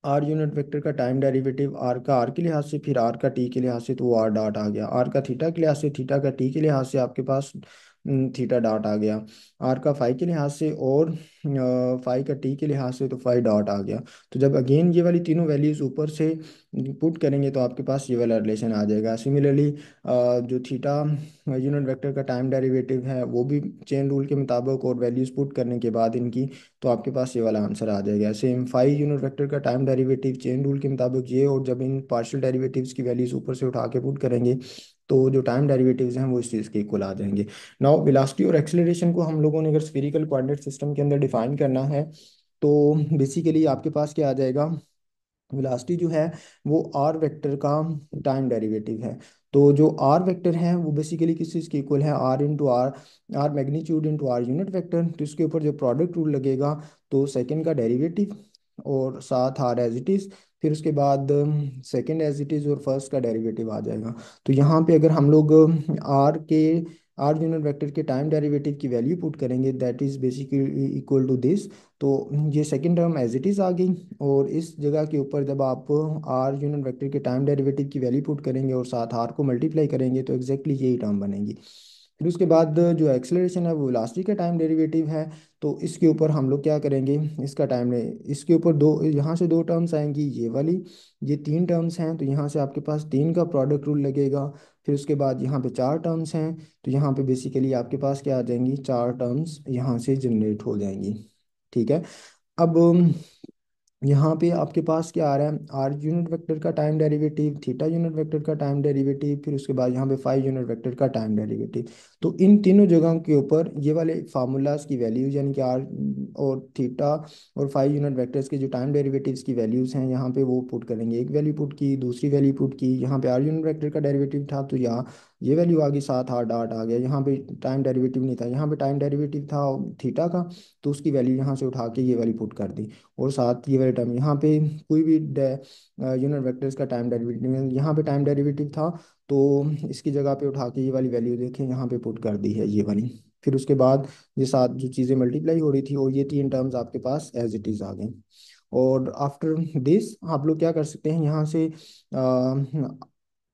आर यूनिट वेक्टर का टाइम डेरिवेटिव आर का आर के लिहाज से, फिर आर का टी के लिहाज से, तो वो आर डॉट आ गया। आर का थीटा के लिहाज से, थीटा का टी के लिहाज से आपके पास थीटा डॉट आ गया। आर का फाई के लिहाज से और फाई का टी के लिहाज से तो फाई डॉट आ गया। तो जब अगेन ये वाली तीनों वैल्यूज ऊपर से पुट करेंगे तो आपके पास ये वाला रिलेशन आ जाएगा। सिमिलरली जो थीटा यूनिट वेक्टर का टाइम डेरिवेटिव है वो भी चेन रूल के मुताबिक और वैल्यूज पुट करने के बाद इनकी, तो आपके पास ये वाला आंसर आ जाएगा। सेम फाइव यूनिट वेक्टर का टाइम डेरिवेटिव चेन रूल के मुताबिक ये, और जब इन पार्शियल डेरिवेटिव्स की वैल्यूज ऊपर से उठा के पुट करेंगे तो जो टाइम डेरिवेटिव्स हैं वो इस चीज़ के इक्वल आ जाएंगे। नाउ वेलोसिटी और एक्सेलरेशन को हम लोगों ने अगर स्फेरिकल कोऑर्डिनेट सिस्टम के अंदर डिफाइन करना है तो बेसिकली आपके पास क्या आ जाएगा? वेलोसिटी जो है वो आर वेक्टर का टाइम डेरिवेटिव है। तो जो आर वेक्टर है वो बेसिकली किस चीज़ के इक्वल है? R into r, r magnitude into r unit vector. तो इसके ऊपर जो प्रोडक्ट रूल लगेगा तो सेकंड का डेरिवेटिव और साथ आर एज इट इज़, फिर उसके बाद सेकंड एज इट इज़ और फर्स्ट का डेरिवेटिव आ जाएगा। तो यहाँ पे अगर हम लोग आर के आर यूनिट वेक्टर के टाइम डेरिवेटिव की वैल्यू पुट करेंगे that is basically equal to this. तो ये second term as it is आ गई, और इस जगह के ऊपर जब आप आर यूनिट वेक्टर के टाइम डेरिवेटिव की वैल्यू पुट करेंगे और साथ आर को मल्टीप्लाई करेंगे तो एग्जैक्टली यही टर्म बनेगी। फिर उसके बाद जो एक्सेलरेशन है वो वेलोसिटी का टाइम डेरिवेटिव है। तो इसके ऊपर हम लोग क्या करेंगे? इसका टाइम, इसके ऊपर दो, यहाँ से दो टर्म्स आएंगी ये वाली, ये तीन टर्म्स हैं तो यहाँ से आपके पास तीन का प्रोडक्ट रूल लगेगा। फिर उसके बाद यहाँ पे चार टर्म्स हैं तो यहाँ पे बेसिकली आपके पास क्या आ जाएंगी? चार टर्म्स यहाँ से जनरेट हो जाएंगी। ठीक है, अब यहाँ पे आपके पास क्या आ रहा है? आर यूनिट वेक्टर का time derivative, theta unit vector का टाइम डेरिवेटिव, फिर उसके बाद यहाँ पे फाइव यूनिट वेक्टर का टाइम डेरिवेटिव। तो इन तीनों जगहों के ऊपर ये वाले फार्मूलाज की वैल्यूज यानी कि आर और थीटा और फाइव यूनिट वेक्टर्स के जो टाइम डेरिवेटिव्स की वैल्यूज हैं यहाँ पे वो पुट करेंगे। एक वैल्यू पुट की, दूसरी वैल्यू पुट की, यहाँ पे आर यूनिट वेक्टर का डेरिवेटिव था तो यहाँ ये वैल्यू आ गई, साथ आर डॉट आ गया। यहाँ पे टाइम डेरिवेटिव नहीं था, यहाँ पे टाइम डेरिवेटिव था थीटा का, तो उसकी वैल्यू यहाँ से उठा के ये वाली पुट कर दी। और साथ ये वाले टर्म यहाँ पे कोई भी यूनिट वेक्टर्स का टाइम डेरिवेटिव, यहाँ पे टाइम डेरिवेटिव था तो इसकी जगह पे उठा के ये वाली वैल्यू देखें यहाँ पे पुट कर दी है ये वाली। फिर उसके बाद ये सात जो चीज़ें मल्टीप्लाई हो रही थी और ये तीन टर्म्स आपके पास एज इट इज़ आ गई। और आफ्टर दिस आप लोग क्या कर सकते हैं, यहाँ से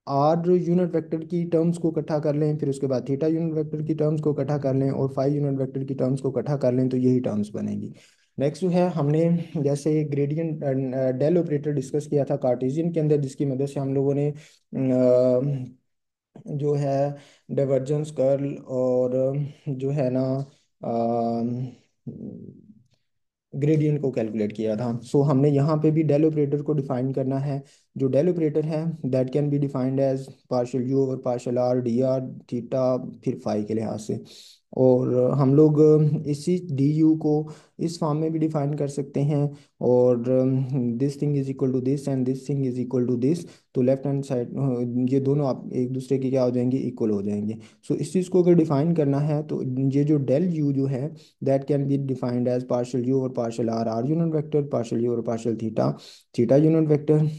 आर यूनिट वेक्टर की टर्म्स को इकट्ठा कर लें, फिर उसके बाद थीटा यूनिट वेक्टर की टर्म्स को इकट्ठा कर लें, और फाई यूनिट वेक्टर की टर्म्स को इकट्ठा कर लें, तो यही टर्म्स बनेंगी। नेक्स्ट जो है, हमने जैसे ग्रेडियंट डेल ऑपरेटर डिस्कस किया था कार्टेशियन के अंदर, जिसकी मदद से हम लोगों ने जो है डाइवर्जेंस कर्ल और जो है ना ग्रेडियंट को कैलकुलेट किया था। सो हमने यहाँ पे भी डेल ऑपरेटर को डिफाइन करना है। जो डेल ऑपरेटर है that can be defined as partial u over partial r d r theta, फिर फाई के लिहाज से। और हम लोग इसी डी यू को इस फॉर्म में भी डिफाइन कर सकते हैं, और this thing is equal to this and this thing is equal to this. तो लेफ्ट हैंड साइड ये दोनों आप एक दूसरे के क्या हो जाएंगे, इक्वल हो जाएंगे। सो इस चीज़ को अगर डिफाइन करना है तो ये जो डेल यू जो है that can be defined as partial u और partial r r unit vector, partial u और partial theta theta unit vector,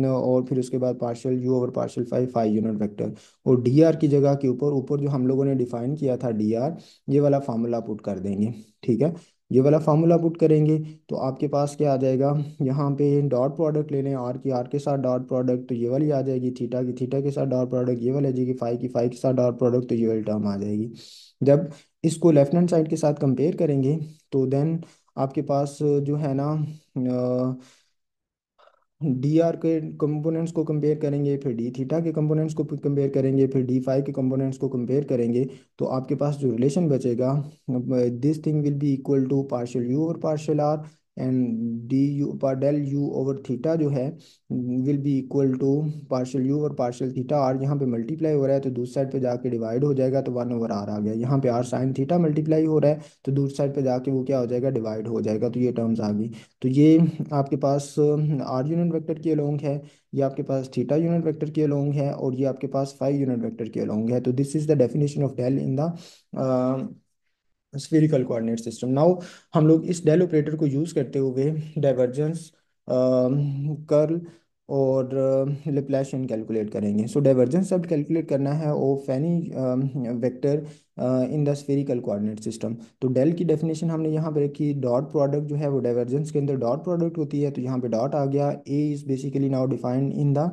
और फिर उसके बाद पार्शियल यू और partial phi phi unit vector. और डी आर की जगह के ऊपर ऊपर जो हम लोगों ने डिफाइन किया था डी आर, ये वाला फार्मूला पुट कर देंगे। ठीक है, ये वाला फार्मूला पुट करेंगे तो आपके पास क्या आ जाएगा, यहाँ पे डॉट प्रोडक्ट ले लें आर की आर के साथ डॉट प्रोडक्ट, तो ये वाली आ जाएगी, थीटा की थीटा के साथ डॉट प्रोडक्ट ये वाली आ जाएगी, फाई की फाई के साथ डॉट प्रोडक्ट, तो ये वाली टर्म आ जाएगी। जब इसको लेफ्ट हैंड साइड के साथ कंपेयर करेंगे तो देन आपके पास जो है ना डी आर के कंपोनेंट्स को कंपेयर करेंगे, फिर डी थीटा के कंपोनेंट्स को कंपेयर करेंगे, फिर डी फाई के कंपोनेंट्स को कंपेयर करेंगे, तो आपके पास जो रिलेशन बचेगा, this thing will be equal to partial u और partial r, and d u पर डेल यू ओवर थीटा जो है will be equal to partial u और पार्शियल थीटा। आर यहाँ पे मल्टीप्लाई हो रहा है तो दूसरी साइड पे जाके डिवाइड हो जाएगा, तो वन ओवर आर आ गया। यहाँ पे आर साइन थीटा मल्टीप्लाई हो रहा है तो दूसरी साइड पे जाके वो क्या हो जाएगा, डिवाइड हो जाएगा, तो ये टर्म्स आ गई। तो ये आपके पास आर यूनिट वेक्टर के अलोंग है, ये आपके पास थीटा यूनिट वेक्टर के अलोंग है, और ये आपके पास फाइव यूनिट वेक्टर के अलोंग है। तो this is the definition of del in the spherical coordinate system. Now हम लोग इस डेल ऑपरेटर को यूज करते हुए डाइवर्जेंस, कर्ल और लेप्लाशियन कैलकुलेट करेंगे। सो डाइवर्जेंस अब कैलकुलेट करना है of any vector in the spherical coordinate system. तो डेल की डेफिनेशन हमने यहाँ पे रखी, डॉट प्रोडक्ट जो है वो डाइवर्जेंस के अंदर डॉट प्रोडक्ट होती है, तो यहाँ पे डॉट आ गया। A is basically now defined in the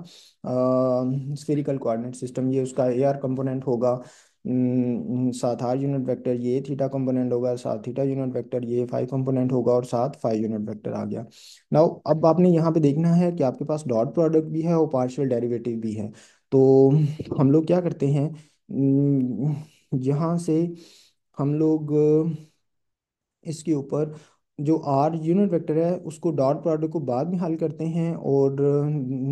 spherical coordinate system, ये उसका ए आर कंपोनेंट होगा। साथ आर यूनिट वेक्टर ये थीटा कंपोनेंट होगा, साथ थीटा यूनिट वेक्टर ये फाइव कंपोनेंट होगा, और साथ फाइव यूनिट वेक्टर आ गया। नाउ अब आपने यहाँ पे देखना है कि आपके पास डॉट प्रोडक्ट भी है और पार्शियल डेरिवेटिव भी है। तो हम लोग क्या करते हैं, यहाँ से हम लोग इसके ऊपर जो आर यूनिट वेक्टर है उसको डॉट प्रोडक्ट को बाद में हल करते हैं, और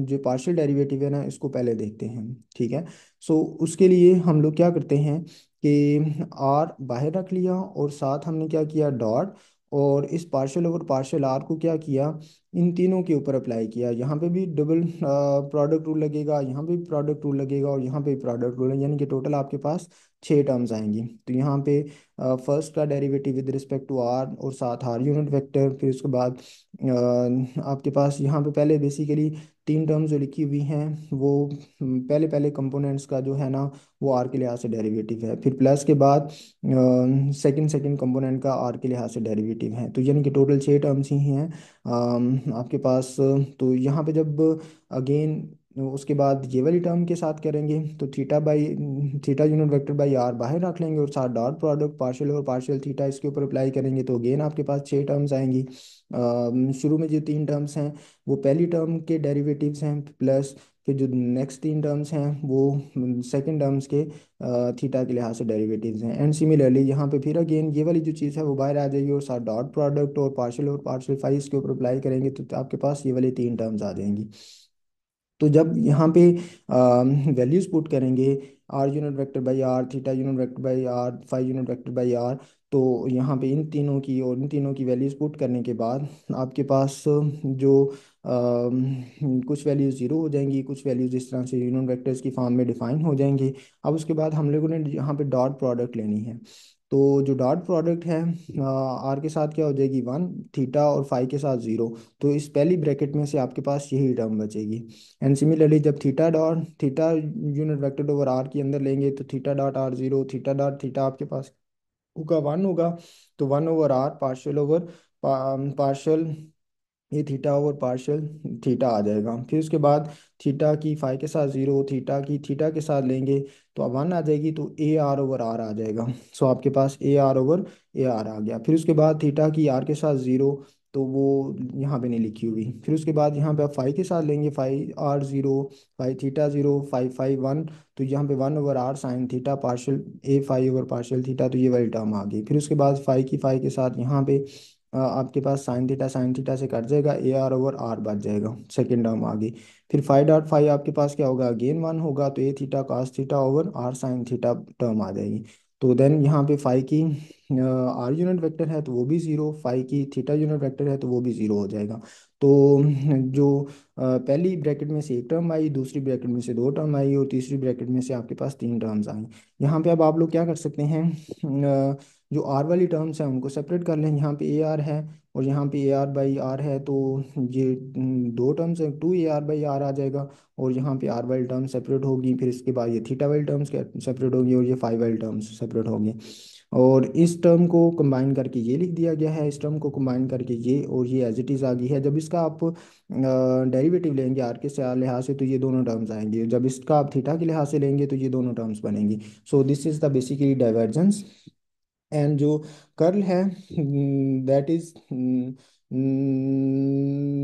जो पार्शियल डेरिवेटिव है ना इसको पहले देखते हैं। ठीक है, सो उसके लिए हम लोग क्या करते हैं कि आर बाहर रख लिया, और साथ हमने क्या किया, डॉट, और इस पार्शियल ओवर पार्शियल आर को क्या किया, इन तीनों के ऊपर अप्लाई किया। यहाँ पे भी डबल प्रोडक्ट रूल लगेगा, यहाँ पे भी प्रोडक्ट रूल लगेगा, और यहाँ पे भी प्रोडक्ट रूल, यानी कि टोटल आपके पास छः टर्म्स आएंगी। तो यहाँ पे फर्स्ट का derivative with respect to r और साथ आर यूनिट वेक्टर, फिर उसके बाद आपके पास यहाँ पे पहले बेसिकली तीन टर्म्स जो लिखी हुई हैं वो पहले पहले कंपोनेंट्स का जो है ना वो आर के लिहाज से डेरिवेटिव है, फिर प्लस के बाद सेकंड सेकंड कंपोनेंट का आर के लिहाज से डेरिवेटिव है, तो यानी कि टोटल छः टर्म्स ही हैं आपके पास। तो यहाँ पे जब अगेन उसके बाद ये वाली टर्म के साथ करेंगे तो theta by theta unit vector by r बाहर रख लेंगे, और साथ डॉट प्रोडक्ट पार्शियल और पार्शियल थीटा इसके ऊपर अप्लाई करेंगे, तो अगेन आपके पास छः टर्म्स आएंगी। शुरू में जो तीन टर्म्स हैं वो पहली टर्म के डेरिवेटिव्स हैं, प्लस फिर जो नेक्स्ट तीन टर्म्स हैं वो सेकंड टर्म्स के थीटा के लिहाज से डेरिवेटिव्स हैं। एंड सिमिलरली यहाँ पे फिर अगेन ये वाली जो चीज़ है वो बाहर आ जाएगी, और साथ डॉट प्रोडक्ट और पार्शियल फाई इसके ऊपर अप्लाई करेंगे तो आपके पास ये वाली तीन टर्म्स आ जाएंगी। तो जब यहाँ पे वैल्यूज पुट करेंगे, r unit vector by r theta unit vector by r phi unit vector by r, तो यहाँ पे इन तीनों की और इन तीनों की वैल्यूज पुट करने के बाद आपके पास जो कुछ वैल्यूज जीरो हो जाएंगी, कुछ वैल्यूज इस तरह से यूनिट वेक्टर्स की फॉर्म में डिफाइन हो जाएंगे। अब उसके बाद हम लोगों ने यहाँ पे डॉट प्रोडक्ट लेनी है। तो जो डॉट प्रोडक्ट है आर के साथ क्या हो जाएगी, वन, थीटा और फाइव के साथ जीरो, तो इस पहली ब्रैकेट में से आपके पास यही टर्म बचेगी। एंड सिमिलरली जब theta unit vector over r के अंदर लेंगे तो theta dot r zero, theta dot theta आपके पास का 1 होगा, तो 1/r पार्शियल ओवर पार्शियल ये थीटा ओवर पार्शियल थीटा आ जाएगा। फिर उसके बाद थीटा की फाई के साथ 0, थीटा की थीटा के साथ लेंगे तो 1 आ जाएगी, तो AR/r आ जाएगा। सो आपके पास AR/ar आ गया। फिर उसके बाद थीटा की आर के साथ 0, तो वो यहाँ पे नहीं लिखी हुई। फिर उसके बाद यहाँ पे आप फाई के साथ लेंगे, phi R 0, phi theta 0, phi 1, तो यहाँ पे 1/r sine theta partial A phi over partial theta, तो ये वाली टर्म आ गई। फिर उसके बाद फाई के साथ यहाँ पे आपके पास साइन थीटा से कट जाएगा, AR/r बच जाएगा, सेकेंड टर्म आ गई। फिर फाई आपके पास क्या होगा, अगेन 1 होगा, तो A theta cos theta over r sine theta term आ जाएगी। तो देन यहाँ पे फाई की आर यूनिट वेक्टर है तो वो भी 0, फाई की थीटा यूनिट वेक्टर है तो वो भी 0 हो जाएगा। तो जो पहली ब्रैकेट में से एक टर्म आई, दूसरी ब्रैकेट में से दो टर्म आई, और तीसरी ब्रैकेट में से आपके पास तीन टर्म्स आई। यहाँ पे अब आप लोग क्या कर सकते हैं, जो आर वाली टर्म्स हैं उनको सेपरेट कर लें। यहाँ पे AR है और यहाँ पे AR/r है, तो ये दो टर्म्स है, 2AR/r आ जाएगा। और यहाँ पे आर वाली टर्म सेपरेट होगी, फिर इसके बाद ये थीटा वाली टर्म्स सेपरेट होगी, और ये फाई वाली टर्म्स सेपरेट होगी। और इस टर्म को कंबाइन करके ये लिख दिया गया है, इस टर्म को कंबाइन करके ये, और ये एज इट इज़ आ गई है। जब इसका आप डेरिवेटिव लेंगे आर के लिहाज से, तो ये दोनों टर्म्स आएंगे। जब इसका आप थीटा के लिहाज से लेंगे तो ये दोनों टर्म्स बनेंगी। So this is the basically divergence. And जो कर्ल है, that is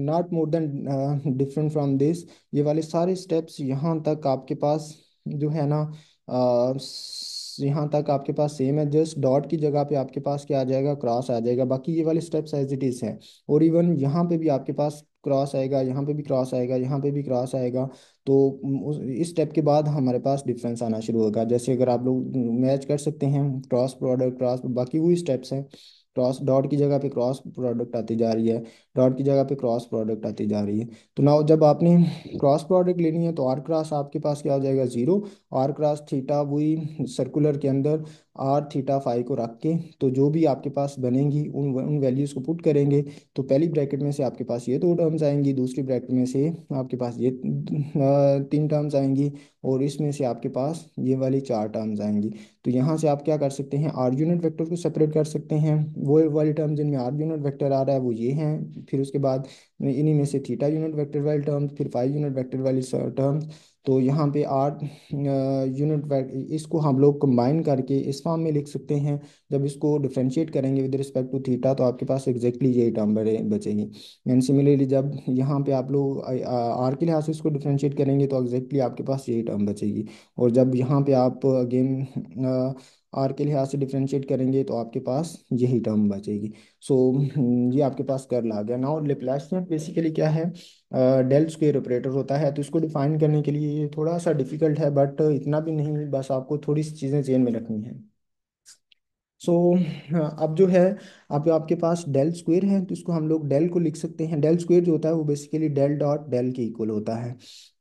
not more than different from this. ये वाले सारे स्टेप्स यहाँ तक आपके पास जो है ना, यहाँ तक आपके पास सेम है, जस्ट डॉट की जगह पे आपके पास क्या आ जाएगा, क्रॉस आ जाएगा। बाकी ये वाले स्टेप्स एज इट इज़ हैं। और इवन यहाँ पे भी आपके पास क्रॉस आएगा, यहाँ पे भी क्रॉस आएगा, यहाँ पे भी क्रॉस आएगा। तो इस स्टेप के बाद हमारे पास डिफरेंस आना शुरू होगा। जैसे अगर आप लोग मैच कर सकते हैं, क्रॉस प्रोडक्ट, क्रॉस, बाकी वही स्टेप्स हैं। क्रॉस डॉट की जगह पे क्रॉस प्रोडक्ट आती जा रही है, डॉट की जगह पे क्रॉस प्रोडक्ट आती जा रही है। तो नाउ जब आपने क्रॉस प्रोडक्ट लेनी है तो आर क्रॉस आपके पास क्या हो जाएगा, 0। आर क्रॉस थीटा, वही सर्कुलर के अंदर आर थीटा फाई को रख के, तो जो भी आपके पास बनेंगी उन वैल्यूज़ को पुट करेंगे। तो पहली ब्रैकेट में से आपके पास ये दो टर्म्स आएंगी, दूसरी ब्रैकेट में से आपके पास ये तीन टर्म्स आएंगी, और इसमें से आपके पास ये वाली चार टर्म्स आएंगी। तो यहाँ से आप क्या कर सकते हैं, आर यूनिट वेक्टर को सेपरेट कर सकते हैं। वो वाली टर्म जिनमें आर यूनिट वेक्टर आ रहा है वो ये हैं। फिर उसके बाद इन्हीं में से थीटा यूनिट वेक्टर वाली टर्म्स, फिर फाइव यूनिट वेक्टर वाली टर्म्स। तो यहाँ पे आर इसको हम लोग कंबाइन करके इस फॉर्म में लिख सकते हैं। जब इसको डिफरेंशिएट करेंगे विद रिस्पेक्ट टू थीटा, तो आपके पास एग्जैक्टली यही टर्म बचेगी। एंड सिमिलरली जब यहाँ पे आप लोग आर के लिहाज से इसको डिफरेंशिएट करेंगे तो एग्जैक्टली आपके पास यही टर्म बचेगी। और जब यहाँ पे आप अगेन आर के लिहाज से डिफरेंशिएट करेंगे तो आपके पास यही टर्म बचेगी। सो ये आपके पास कर्ल आ गया। नाउ लेप्लासियन बेसिकली क्या है, डेल स्क्वेयर ऑपरेटर होता है। तो इसको डिफाइन करने के लिए ये थोड़ा सा डिफिकल्ट है, बट इतना भी नहीं, बस आपको थोड़ी सी चीज़ें जेन में रखनी है। सो अब जो है, अब आपके पास डेल स्क्वेयर है, तो इसको हम लोग डेल को लिख सकते हैं। डेल स्क्वेयर जो होता है वो बेसिकली डेल डॉट डेल के इक्वल होता है।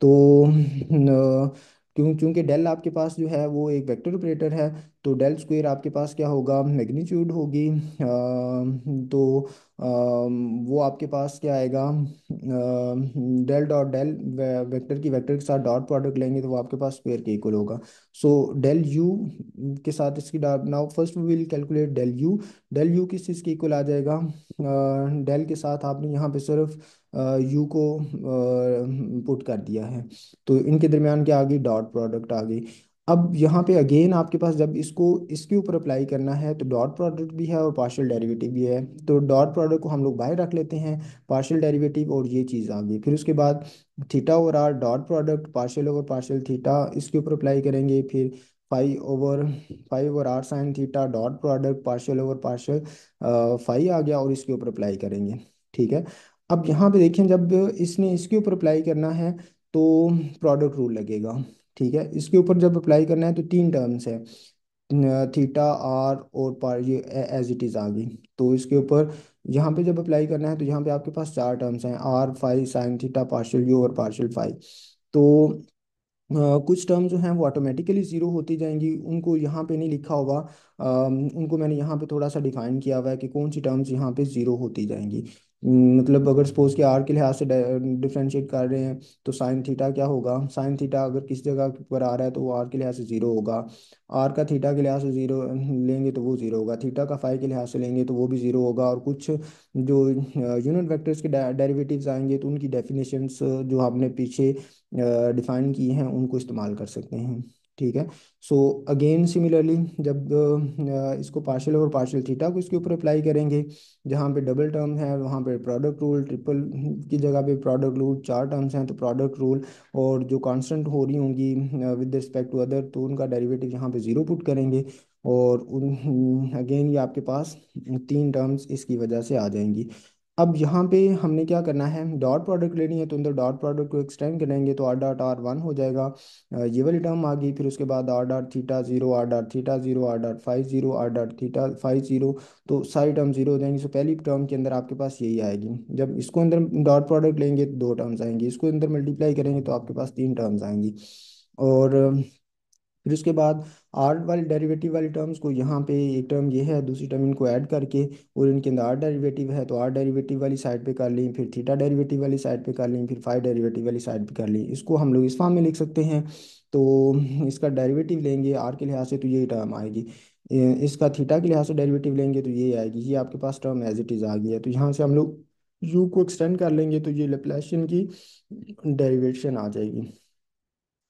तो क्योंकि डेल आपके पास जो है वो एक वेक्टर ऑपरेटर है, तो डेल स्क्वेयर आपके पास क्या होगा, मैग्नीट्यूड होगी। तो वो आपके पास क्या आएगा, डेल डॉट डेल, वेक्टर की वेक्टर के साथ डॉट प्रोडक्ट लेंगे तो वो आपके पास स्क्वेयर के इक्वल होगा। सो डेल यू के साथ इसकी dot, now first we will calculate del u. Del u किस चीज़ के इक्वल आ जाएगा, डेल के साथ आपने यहाँ पे सिर्फ यू को पुट कर दिया है, तो इनके दरमियान क्या आ गई, डॉट प्रोडक्ट आ गई। अब यहाँ पे अगेन आपके पास जब इसको इसके ऊपर अप्लाई करना है तो डॉट प्रोडक्ट भी है और पार्शियल डेरिवेटिव भी है। तो डॉट प्रोडक्ट को हम लोग बाहर रख लेते हैं, पार्शियल डेरिवेटिव और ये चीज़ आ गई। फिर उसके बाद theta over r dot product partial over partial theta, इसके ऊपर अप्लाई करेंगे। फिर phi over phi over r sine theta dot product partial over partial phi आ गया, और इसके ऊपर अप्लाई करेंगे। ठीक है। अब यहाँ पे देखें, जब इसने इसके ऊपर अप्लाई करना है तो प्रोडक्ट रूल लगेगा। ठीक है, इसके ऊपर जब अप्लाई करना है तो तीन टर्म्स है, थीटा आर और पार ये एज इट इज़ आ गई। तो इसके ऊपर यहाँ पे जब अप्लाई करना है तो यहाँ पे आपके पास चार टर्म्स हैं, r five sine theta partial u और पार्शियल फाइव। तो कुछ टर्म जो हैं वो ऑटोमेटिकली ज़ीरो होती जाएंगी, उनको यहाँ पे नहीं लिखा होगा। उनको मैंने यहाँ पे थोड़ा सा डिफाइन किया हुआ है कि कौन सी टर्म्स यहाँ पे ज़ीरो होती जाएंगी। मतलब अगर सपोज कि आर के लिहाज से डिफ्रेंशिएट कर रहे हैं तो साइन थीटा क्या होगा, साइन थीटा अगर किस जगह पर आ रहा है तो वो आर के लिहाज से ज़ीरो होगा। आर का थीटा के लिहाज से ज़ीरो लेंगे तो वो ज़ीरो होगा, थीटा का फाई के लिहाज से लेंगे तो वो भी ज़ीरो होगा। और कुछ जो यूनिट वेक्टर्स के डेरिवेटिव्स आएंगे तो उनकी डेफिनेशंस जो आपने पीछे डिफाइन की हैं उनको इस्तेमाल कर सकते हैं। ठीक है। सो अगेन सिमिलरली जब इसको पार्शियल और पार्शियल थीटा को इसके ऊपर अप्लाई करेंगे, जहाँ पे डबल टर्म है वहाँ पे प्रोडक्ट रूल, ट्रिपल की जगह पे प्रोडक्ट रूल, चार टर्म्स हैं तो प्रोडक्ट रूल, और जो कांस्टेंट हो रही होंगी विद रिस्पेक्ट टू अदर तो उनका डेरिवेटिव यहाँ पे ज़ीरो पुट करेंगे। और उन अगेन ये आपके पास तीन टर्म्स इसकी वजह से आ जाएंगी। अब यहाँ पे हमने क्या करना है, डॉट प्रोडक्ट लेनी है तो अंदर डॉट प्रोडक्ट को एक्सटेंड करेंगे तो आर डॉट आर वन हो जाएगा। ये वाली टर्म आ गई, फिर उसके बाद R dot theta zero, R dot theta zero, R dot five zero, R dot theta five zero. तो सारी टर्म जीरो हो जाएंगी। सो पहली टर्म के अंदर आपके पास यही आएगी। जब इसको अंदर डॉट प्रोडक्ट लेंगे तो दो टर्म्स आएंगी, इसको अंदर मल्टीप्लाई करेंगे तो आपके पास तीन टर्म्स आएंगी। और फिर उसके बाद आर वाली डेरिवेटिव वाली टर्म्स को यहाँ पे एक टर्म ये है, दूसरी टर्म इनको ऐड करके और इनके अंदर आर डेरिवेटिव है तो आर डेरिवेटिव वाली साइड पे कर ली, फिर थीटा डेरिवेटिव वाली साइड पे कर ली, फिर फाइव डेरिवेटिव वाली साइड पे कर ली। इसको हम लोग इस फॉर्म में लिख सकते हैं। तो इसका डेरिवेटिव लेंगे आर के लिहाज से तो यही टर्म आएगी, इसका थीटा के लिहाज से डेरिवेटिव लेंगे तो ये आएगी। ये आपके पास टर्म एज इट इज़ आ गई है। तो यहाँ से हम लोग यू को एक्सटेंड कर लेंगे तो ये लेप्लाशियन की डेरिवेशन आ जाएगी।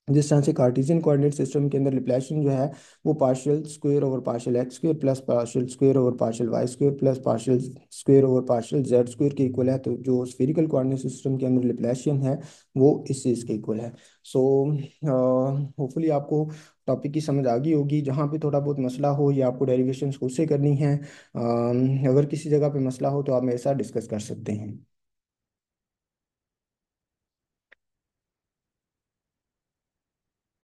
जिस तरह से कार्टेशियन कोऑर्डिनेट सिस्टम के अंदर लिपलाशियन जो है वो partial square over partial x square plus partial square over partial y square plus partial square over partial z square के इक्वल है, तो जो स्फेरिकल कोऑर्डिनेट सिस्टम के अंदर लिपलाशियन है वो इस चीज़ के इक्वल है। सो होपफुली आपको टॉपिक की समझ आ गई होगी। जहाँ पे थोड़ा बहुत मसला हो या आपको डेरिवेशंस खुद से करनी है, अगर किसी जगह पे मसला हो तो आप मेरे साथ डिस्कस कर सकते हैं।